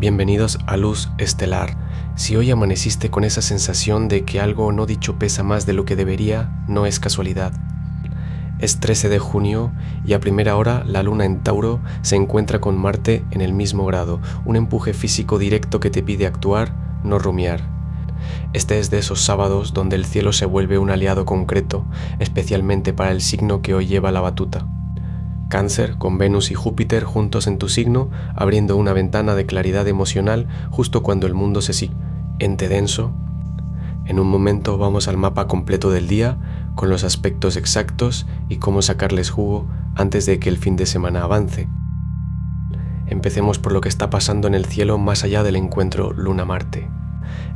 Bienvenidos a Luz Estelar. Si hoy amaneciste con esa sensación de que algo no dicho pesa más de lo que debería, no es casualidad. Es 13 de junio y a primera hora la luna en Tauro se encuentra con Marte en el mismo grado, un empuje físico directo que te pide actuar, no rumiar. Este es de esos sábados donde el cielo se vuelve un aliado concreto, especialmente para el signo que hoy lleva la batuta. Cáncer, con Venus y Júpiter juntos en tu signo, abriendo una ventana de claridad emocional justo cuando el mundo se sigue ente denso. En un momento vamos al mapa completo del día, con los aspectos exactos y cómo sacarles jugo antes de que el fin de semana avance. Empecemos por lo que está pasando en el cielo más allá del encuentro Luna-Marte.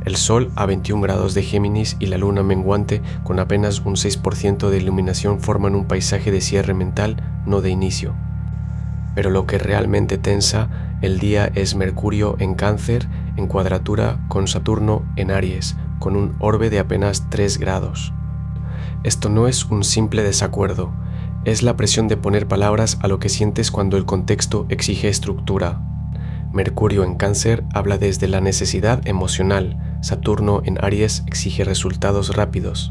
El Sol a 21 grados de Géminis y la Luna menguante con apenas un 6% de iluminación forman un paisaje de cierre mental, no de inicio. Pero lo que realmente tensa el día es Mercurio en Cáncer en cuadratura con Saturno en Aries, con un orbe de apenas 3 grados. Esto no es un simple desacuerdo, es la presión de poner palabras a lo que sientes cuando el contexto exige estructura. Mercurio en Cáncer habla desde la necesidad emocional, Saturno en Aries exige resultados rápidos.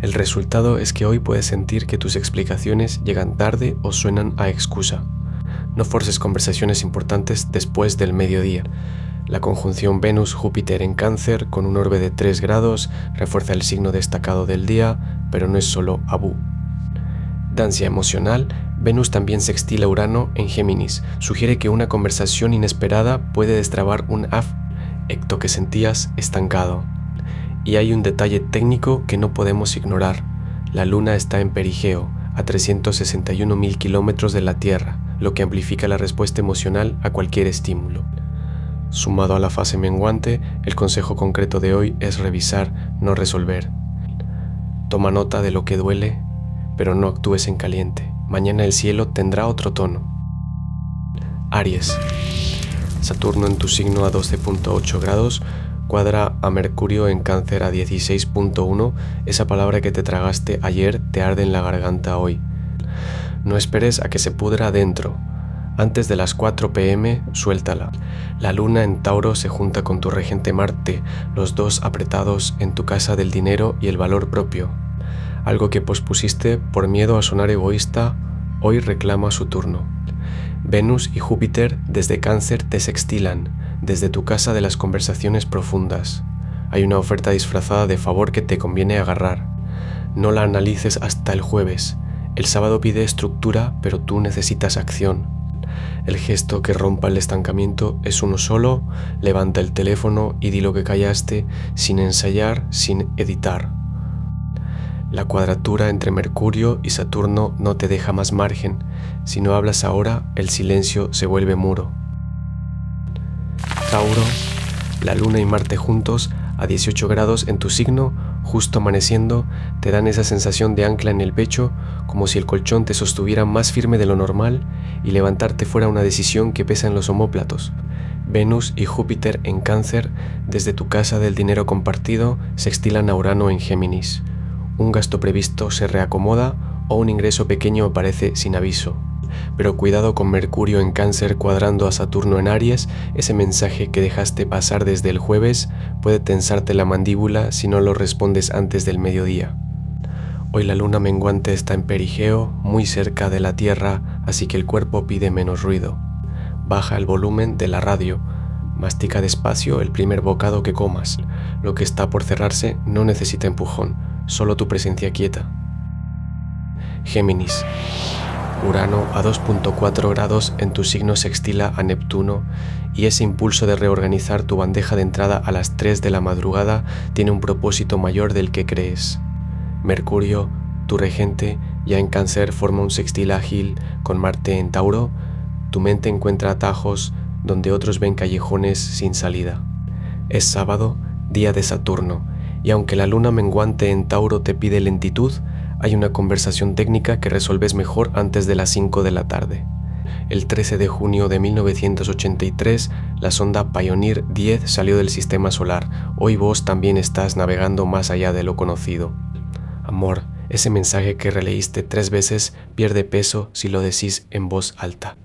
El resultado es que hoy puedes sentir que tus explicaciones llegan tarde o suenan a excusa. No forces conversaciones importantes después del mediodía. La conjunción Venus-Júpiter en Cáncer con un orbe de 3 grados refuerza el signo destacado del día, pero no es solo Abu. De ansia emocional, Venus también sextila Urano en Géminis, sugiere que una conversación inesperada puede destrabar un afecto que sentías estancado. Y hay un detalle técnico que no podemos ignorar. La Luna está en perigeo, a 361.000 kilómetros de la Tierra, lo que amplifica la respuesta emocional a cualquier estímulo. Sumado a la fase menguante, el consejo concreto de hoy es revisar, no resolver. Toma nota de lo que duele, pero no actúes en caliente. Mañana el cielo tendrá otro tono. Aries. Saturno en tu signo a 12.8 grados, cuadra a Mercurio en Cáncer a 16.1, esa palabra que te tragaste ayer te arde en la garganta hoy. No esperes a que se pudra adentro. Antes de las 4 p.m, suéltala. La luna en Tauro se junta con tu regente Marte, los dos apretados en tu casa del dinero y el valor propio. Algo que pospusiste por miedo a sonar egoísta, hoy reclama su turno. Venus y Júpiter desde Cáncer te sextilan, desde tu casa de las conversaciones profundas. Hay una oferta disfrazada de favor que te conviene agarrar. No la analices hasta el jueves. El sábado pide estructura, pero tú necesitas acción. El gesto que rompa el estancamiento es uno solo: levanta el teléfono y di lo que callaste, sin ensayar, sin editar. La cuadratura entre Mercurio y Saturno no te deja más margen. Si no hablas ahora, el silencio se vuelve muro. Tauro, la Luna y Marte juntos a 18 grados en tu signo, justo amaneciendo, te dan esa sensación de ancla en el pecho, como si el colchón te sostuviera más firme de lo normal y levantarte fuera una decisión que pesa en los omóplatos. Venus y Júpiter en Cáncer, desde tu casa del dinero compartido, sextilan a Urano en Géminis. Un gasto previsto se reacomoda o un ingreso pequeño aparece sin aviso. Pero cuidado con Mercurio en Cáncer cuadrando a Saturno en Aries, ese mensaje que dejaste pasar desde el jueves puede tensarte la mandíbula si no lo respondes antes del mediodía. Hoy la luna menguante está en perigeo, muy cerca de la Tierra, así que el cuerpo pide menos ruido. Baja el volumen de la radio, mastica despacio el primer bocado que comas. Lo que está por cerrarse no necesita empujón, solo tu presencia quieta. Géminis. Urano a 2.4 grados en tu signo sextila a Neptuno y ese impulso de reorganizar tu bandeja de entrada a las 3 de la madrugada tiene un propósito mayor del que crees. Mercurio, tu regente, ya en Cáncer forma un sextil ágil con Marte en Tauro. Tu mente encuentra atajos donde otros ven callejones sin salida. Es sábado, día de Saturno, y aunque la luna menguante en Tauro te pide lentitud, hay una conversación técnica que resolves mejor antes de las 5 de la tarde. El 13 de junio de 1983, la sonda Pioneer 10 salió del sistema solar. Hoy vos también estás navegando más allá de lo conocido. Amor, ese mensaje que releíste 3 veces pierde peso si lo decís en voz alta.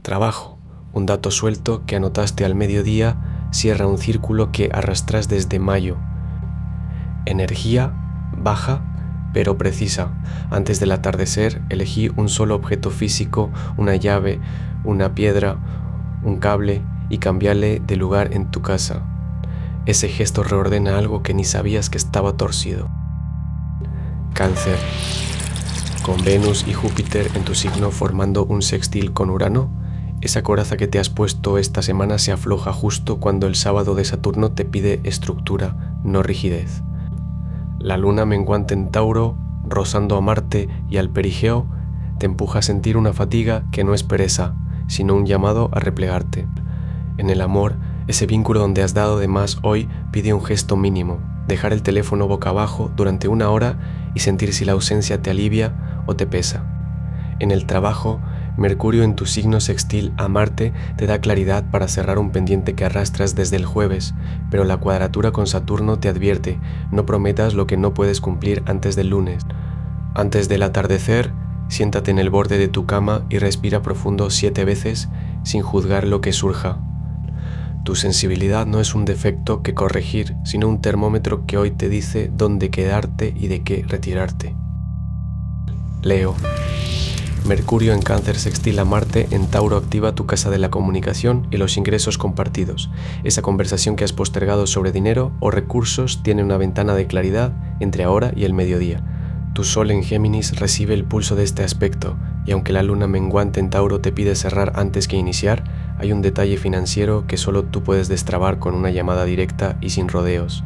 Trabajo, Un dato suelto que anotaste al mediodía cierra un círculo que arrastras desde mayo. Energía baja pero precisa. Antes del atardecer elegí un solo objeto físico, una llave, una piedra, un cable y cambiarle de lugar en tu casa. Ese gesto reordena algo que ni sabías que estaba torcido. Cáncer. Con Venus y Júpiter en tu signo formando un sextil con Urano, esa coraza que te has puesto esta semana se afloja justo cuando el sábado de Saturno te pide estructura, no rigidez. La luna menguante en Tauro, rozando a Marte y al perigeo, te empuja a sentir una fatiga que no es pereza, sino un llamado a replegarte. En el amor, ese vínculo donde has dado de más hoy pide un gesto mínimo, dejar el teléfono boca abajo durante 1 hora y sentir si la ausencia te alivia o te pesa. En el trabajo, Mercurio en tu signo sextil a Marte te da claridad para cerrar un pendiente que arrastras desde el jueves, pero la cuadratura con Saturno te advierte, no prometas lo que no puedes cumplir antes del lunes. Antes del atardecer, siéntate en el borde de tu cama y respira profundo 7 veces sin juzgar lo que surja. Tu sensibilidad no es un defecto que corregir, sino un termómetro que hoy te dice dónde quedarte y de qué retirarte. Leo. Mercurio en Cáncer sextil a Marte en Tauro activa tu casa de la comunicación y los ingresos compartidos. Esa conversación que has postergado sobre dinero o recursos tiene una ventana de claridad entre ahora y el mediodía. Tu Sol en Géminis recibe el pulso de este aspecto, y aunque la luna menguante en Tauro te pide cerrar antes que iniciar, hay un detalle financiero que solo tú puedes destrabar con una llamada directa y sin rodeos.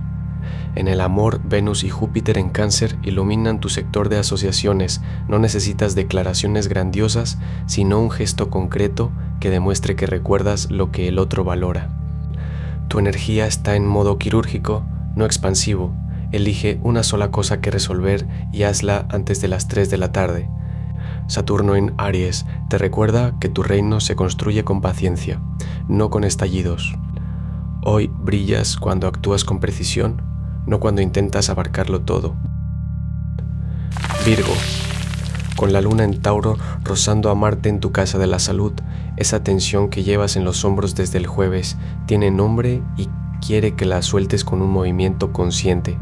En el amor, Venus y Júpiter en Cáncer iluminan tu sector de asociaciones. No necesitas declaraciones grandiosas, sino un gesto concreto que demuestre que recuerdas lo que el otro valora. Tu energía está en modo quirúrgico, no expansivo. Elige una sola cosa que resolver y hazla antes de las 3 de la tarde. Saturno en Aries te recuerda que tu reino se construye con paciencia, no con estallidos. Hoy brillas cuando actúas con precisión, no cuando intentas abarcarlo todo. Virgo. Con la luna en Tauro rozando a Marte en tu casa de la salud, esa tensión que llevas en los hombros desde el jueves tiene nombre y quiere que la sueltes con un movimiento consciente.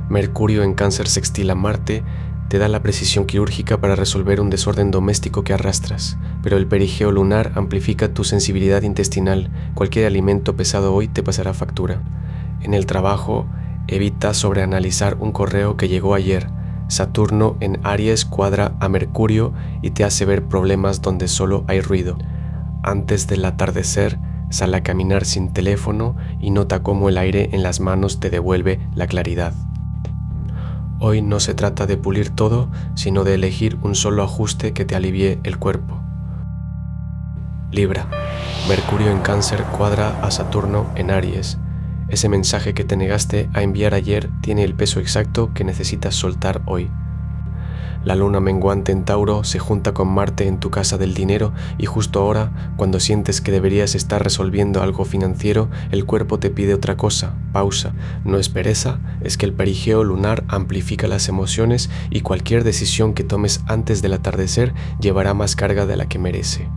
Mercurio en Cáncer sextil a Marte te da la precisión quirúrgica para resolver un desorden doméstico que arrastras, pero el perigeo lunar amplifica tu sensibilidad intestinal. Cualquier alimento pesado hoy te pasará factura. En el trabajo, evita sobreanalizar un correo que llegó ayer. Saturno en Aries cuadra a Mercurio y te hace ver problemas donde solo hay ruido. Antes del atardecer, sal a caminar sin teléfono y nota cómo el aire en las manos te devuelve la claridad. Hoy no se trata de pulir todo, sino de elegir un solo ajuste que te alivie el cuerpo. Libra. Mercurio en Cáncer cuadra a Saturno en Aries. Ese mensaje que te negaste a enviar ayer tiene el peso exacto que necesitas soltar hoy. La luna menguante en Tauro se junta con Marte en tu casa del dinero y justo ahora, cuando sientes que deberías estar resolviendo algo financiero, el cuerpo te pide otra cosa, pausa. No es pereza, es que el perigeo lunar amplifica las emociones y cualquier decisión que tomes antes del atardecer llevará más carga de la que merece.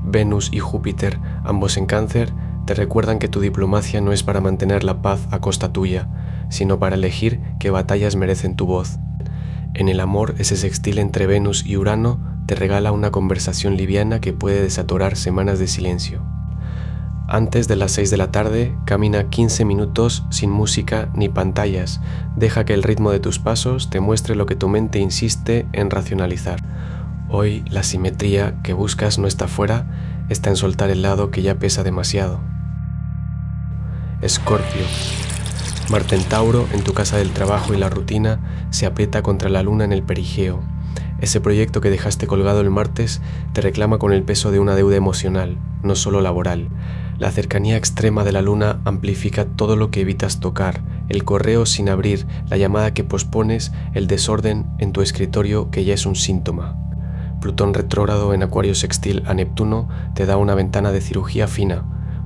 Venus y Júpiter, ambos en Cáncer, te recuerdan que tu diplomacia no es para mantener la paz a costa tuya, sino para elegir qué batallas merecen tu voz. En el amor, ese sextil entre Venus y Urano te regala una conversación liviana que puede desatorar semanas de silencio. Antes de las 6 de la tarde, camina 15 minutos sin música ni pantallas. Deja que el ritmo de tus pasos te muestre lo que tu mente insiste en racionalizar. Hoy la simetría que buscas no está fuera, está en soltar el lado que ya pesa demasiado. Escorpio. Marte en Tauro, en tu casa del trabajo y la rutina, se aprieta contra la luna en el perigeo. Ese proyecto que dejaste colgado el martes te reclama con el peso de una deuda emocional, no solo laboral. La cercanía extrema de la luna amplifica todo lo que evitas tocar, el correo sin abrir, la llamada que pospones, el desorden en tu escritorio que ya es un síntoma. Plutón retrógrado en Acuario sextil a Neptuno te da una ventana de cirugía fina.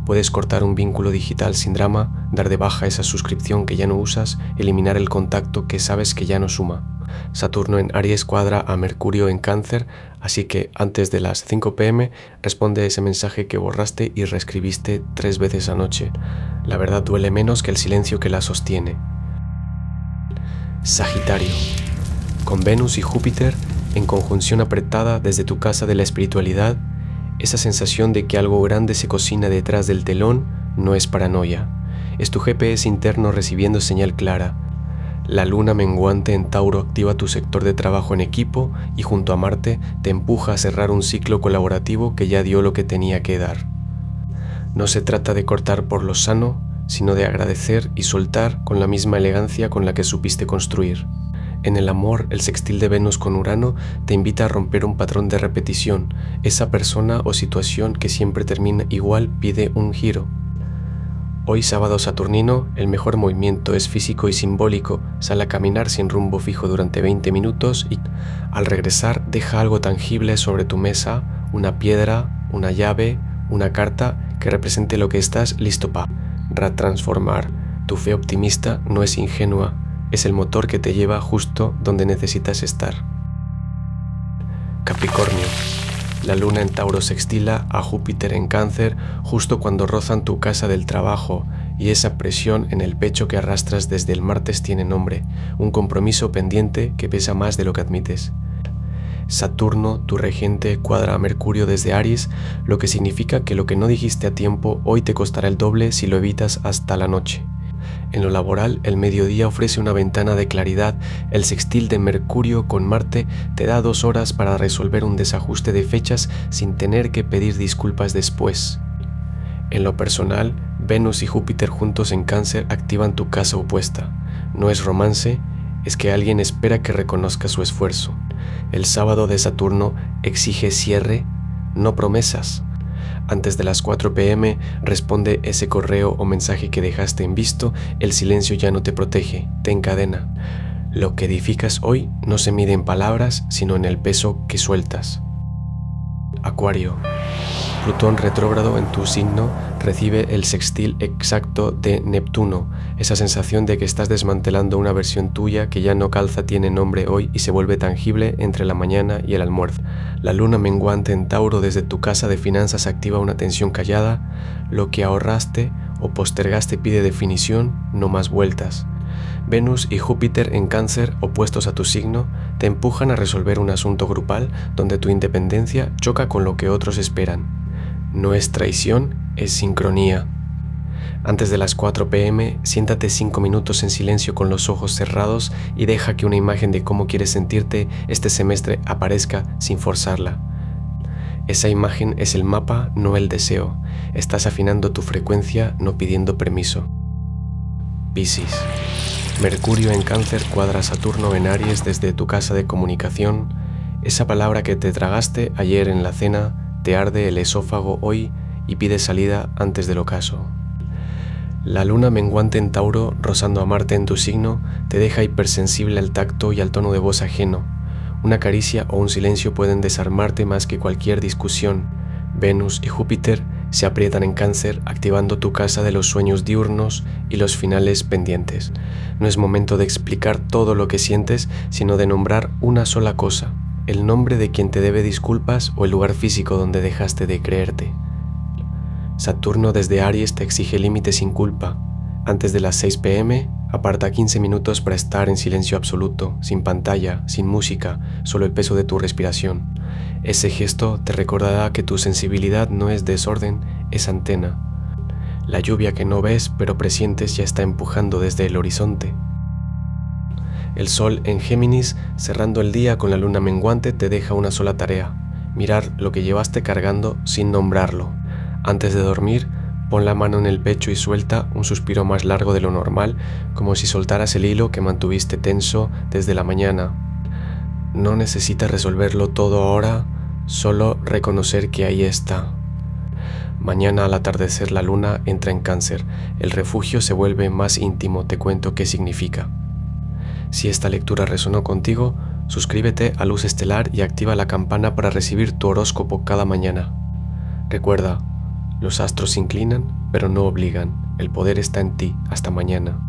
Puedes cortar un vínculo digital sin drama, dar de baja esa suscripción que ya no usas, eliminar el contacto que sabes que ya no suma. Saturno en Aries cuadra a Mercurio en Cáncer, así que antes de las 5 p.m. responde ese mensaje que borraste y reescribiste 3 veces anoche. La verdad duele menos que el silencio que la sostiene. Sagitario. Con Venus y Júpiter en conjunción apretada desde tu casa de la espiritualidad, esa sensación de que algo grande se cocina detrás del telón no es paranoia. Es tu GPS interno recibiendo señal clara. La luna menguante en Tauro activa tu sector de trabajo en equipo y junto a Marte te empuja a cerrar un ciclo colaborativo que ya dio lo que tenía que dar. No se trata de cortar por lo sano, sino de agradecer y soltar con la misma elegancia con la que supiste construir. En el amor, el sextil de Venus con Urano te invita a romper un patrón de repetición. Esa persona o situación que siempre termina igual pide un giro. Hoy sábado saturnino, el mejor movimiento es físico y simbólico. Sal a caminar sin rumbo fijo durante 20 minutos y al regresar deja algo tangible sobre tu mesa, una piedra, una llave, una carta que represente lo que estás listo para transformar. Tu fe optimista no es ingenua, es el motor que te lleva justo donde necesitas estar. Capricornio. La luna en Tauro sextila a Júpiter en Cáncer justo cuando rozan tu casa del trabajo y esa presión en el pecho que arrastras desde el martes tiene nombre, un compromiso pendiente que pesa más de lo que admites. Saturno, tu regente, cuadra a Mercurio desde Aries, lo que significa que lo que no dijiste a tiempo hoy te costará el doble si lo evitas hasta la noche. En lo laboral, el mediodía ofrece una ventana de claridad. El sextil de Mercurio con Marte te da 2 horas para resolver un desajuste de fechas sin tener que pedir disculpas después. En lo personal, Venus y Júpiter juntos en Cáncer activan tu casa opuesta. No es romance, es que alguien espera que reconozcas su esfuerzo. El sábado de Saturno exige cierre, no promesas. Antes de las 4 p.m. responde ese correo o mensaje que dejaste en visto, el silencio ya no te protege, te encadena. Lo que edificas hoy no se mide en palabras, sino en el peso que sueltas. Acuario. Plutón retrógrado en tu signo recibe el sextil exacto de Neptuno. Esa sensación de que estás desmantelando una versión tuya que ya no calza tiene nombre hoy y se vuelve tangible entre la mañana y el almuerzo. La luna menguante en Tauro desde tu casa de finanzas activa una tensión callada. Lo que ahorraste o postergaste pide definición, no más vueltas. Venus y Júpiter en Cáncer, opuestos a tu signo, te empujan a resolver un asunto grupal donde tu independencia choca con lo que otros esperan. No es traición, es sincronía. Antes de las 4 p.m., siéntate 5 minutos en silencio con los ojos cerrados y deja que una imagen de cómo quieres sentirte este semestre aparezca sin forzarla. Esa imagen es el mapa, no el deseo. Estás afinando tu frecuencia, no pidiendo permiso. Piscis. Mercurio en Cáncer cuadra Saturno en Aries desde tu casa de comunicación. Esa palabra que te tragaste ayer en la cena te arde el esófago hoy y pide salida antes del ocaso. La luna menguante en Tauro, rozando a Marte en tu signo, te deja hipersensible al tacto y al tono de voz ajeno. Una caricia o un silencio pueden desarmarte más que cualquier discusión. Venus y Júpiter se aprietan en Cáncer, activando tu casa de los sueños diurnos y los finales pendientes. No es momento de explicar todo lo que sientes, sino de nombrar una sola cosa, el nombre de quien te debe disculpas o el lugar físico donde dejaste de creerte. Saturno desde Aries te exige límites sin culpa. Antes de las 6 p.m., aparta 15 minutos para estar en silencio absoluto, sin pantalla, sin música, solo el peso de tu respiración. Ese gesto te recordará que tu sensibilidad no es desorden, es antena. La lluvia que no ves pero presientes ya está empujando desde el horizonte. El sol en Géminis, cerrando el día con la luna menguante, te deja una sola tarea: mirar lo que llevaste cargando sin nombrarlo. Antes de dormir, pon la mano en el pecho y suelta un suspiro más largo de lo normal, como si soltaras el hilo que mantuviste tenso desde la mañana. No necesitas resolverlo todo ahora, solo reconocer que ahí está. Mañana al atardecer la luna entra en Cáncer. El refugio se vuelve más íntimo, te cuento qué significa. Si esta lectura resonó contigo, suscríbete a Luz Estelar y activa la campana para recibir tu horóscopo cada mañana. Recuerda, los astros se inclinan pero no obligan. El poder está en ti. Hasta mañana.